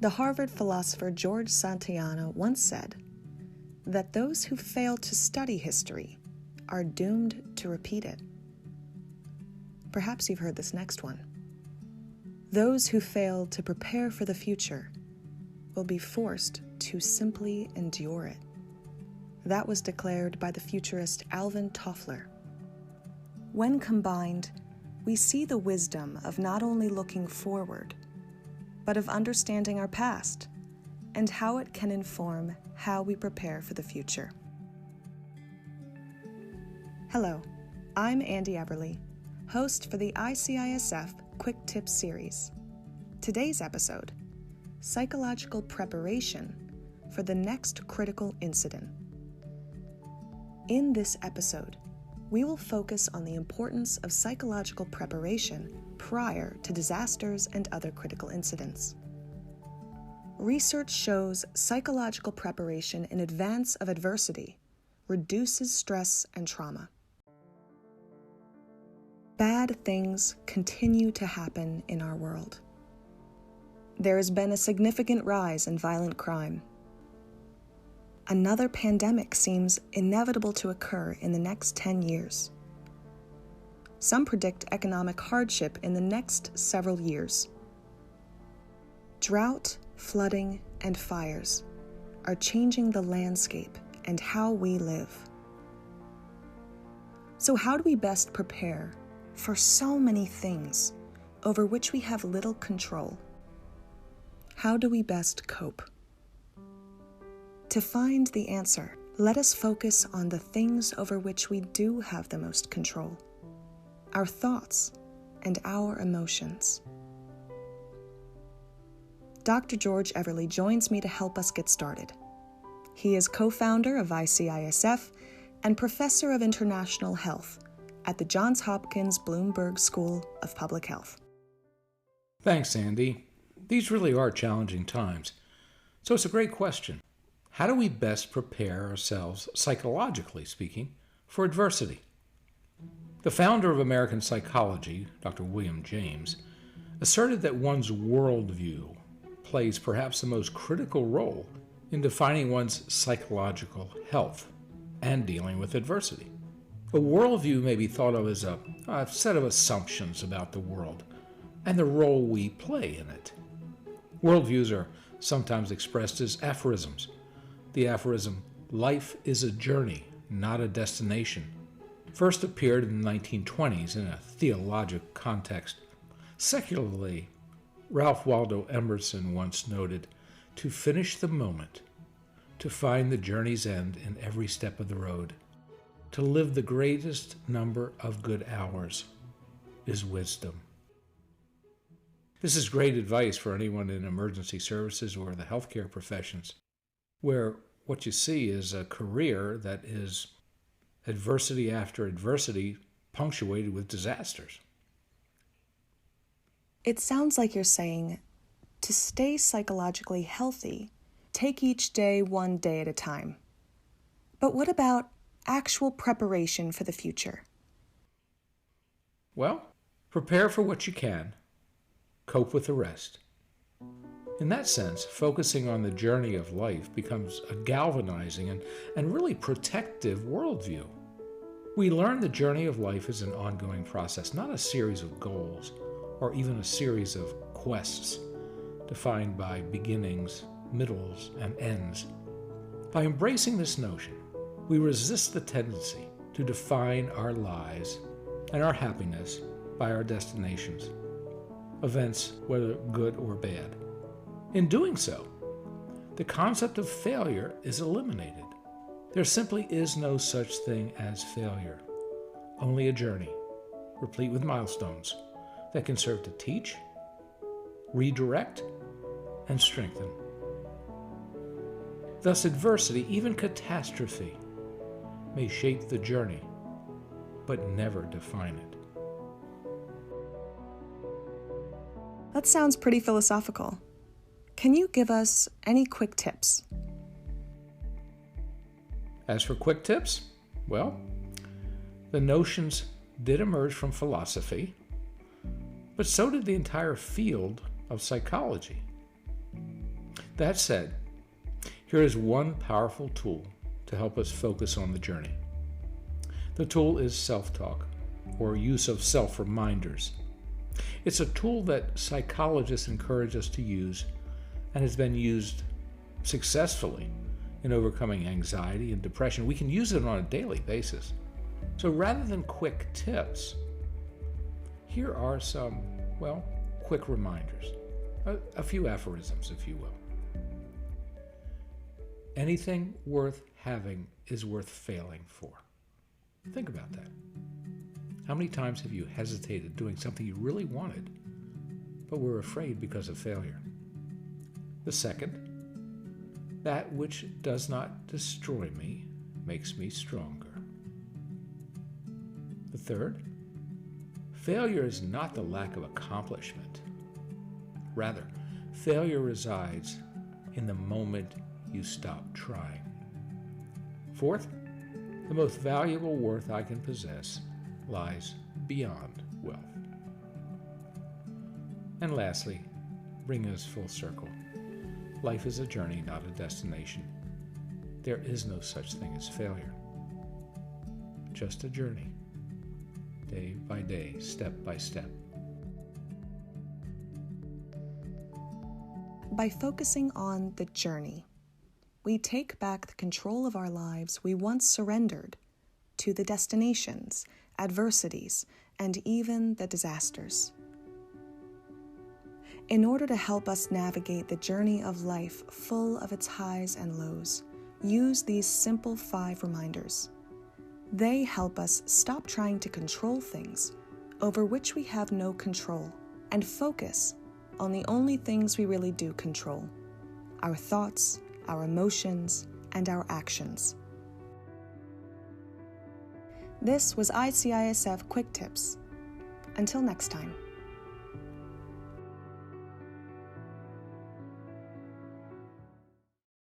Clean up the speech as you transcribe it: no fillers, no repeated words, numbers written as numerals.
The Harvard philosopher George Santayana once said that those who fail to study history are doomed to repeat it. Perhaps you've heard this next one. Those who fail to prepare for the future will be forced to simply endure it. That was declared by the futurist Alvin Toffler. When combined, we see the wisdom of not only looking forward, but of understanding our past and how it can inform how we prepare for the future. Hello, I'm Andy Eberly, host for the ICISF Quick Tips series. Today's episode, Psychological Preparation for the Next Critical Incident. In this episode, we will focus on the importance of psychological preparation prior to disasters and other critical incidents. Research shows psychological preparation in advance of adversity reduces stress and trauma. Bad things continue to happen in our world. There has been a significant rise in violent crime. Another pandemic seems inevitable to occur in the next 10 years. Some predict economic hardship in the next several years. Drought, flooding, and fires are changing the landscape and how we live. So how do we best prepare for so many things over which we have little control? How do we best cope? To find the answer, let us focus on the things over which we do have the most control: our thoughts and our emotions. Dr. George Everly joins me to help us get started. He is co-founder of ICISF and professor of international health at the Johns Hopkins Bloomberg School of Public Health. Thanks, Andy. These really are challenging times. So it's a great question. How do we best prepare ourselves, psychologically speaking, for adversity? The founder of American psychology, Dr. William James, asserted that one's worldview plays perhaps the most critical role in defining one's psychological health and dealing with adversity. A worldview may be thought of as a set of assumptions about the world and the role we play in it. Worldviews are sometimes expressed as aphorisms. The aphorism, "Life is a journey, not a destination," first appeared in the 1920s in a theological context. Secularly, Ralph Waldo Emerson once noted, "To finish the moment, to find the journey's end in every step of the road, to live the greatest number of good hours is wisdom." This is great advice for anyone in emergency services or the healthcare professions, where what you see is a career that is adversity after adversity, punctuated with disasters. It sounds like you're saying, to stay psychologically healthy, take each day one day at a time. But what about actual preparation for the future? Well, prepare for what you can, cope with the rest. In that sense, focusing on the journey of life becomes a galvanizing and really protective worldview. We learn the journey of life is an ongoing process, not a series of goals or even a series of quests defined by beginnings, middles, and ends. By embracing this notion, we resist the tendency to define our lives and our happiness by our destinations, events whether good or bad. In doing so, the concept of failure is eliminated. There simply is no such thing as failure, only a journey, replete with milestones that can serve to teach, redirect, and strengthen. Thus, adversity, even catastrophe, may shape the journey, but never define it. That sounds pretty philosophical. Can you give us any quick tips? As for quick tips, well, the notions did emerge from philosophy, but so did the entire field of psychology. That said, here is one powerful tool to help us focus on the journey. The tool is self-talk, or use of self-reminders. It's a tool that psychologists encourage us to use and has been used successfully in overcoming anxiety and depression. We can use it on a daily basis. So rather than quick tips, here are some, quick reminders, a few aphorisms, if you will. Anything worth having is worth failing for. Think about that. How many times have you hesitated doing something you really wanted, but were afraid because of failure? The second, that which does not destroy me makes me stronger. The third, failure is not the lack of accomplishment. Rather, failure resides in the moment you stop trying. Fourth, the most valuable worth I can possess lies beyond wealth. And lastly, bringing us full circle, life is a journey, not a destination. There is no such thing as failure. Just a journey, day by day, step by step. By focusing on the journey, we take back the control of our lives we once surrendered to the destinations, adversities, and even the disasters. In order to help us navigate the journey of life full of its highs and lows, use these simple 5 reminders. They help us stop trying to control things over which we have no control and focus on the only things we really do control: our thoughts, our emotions, and our actions. This was ICISF Quick Tips. Until next time.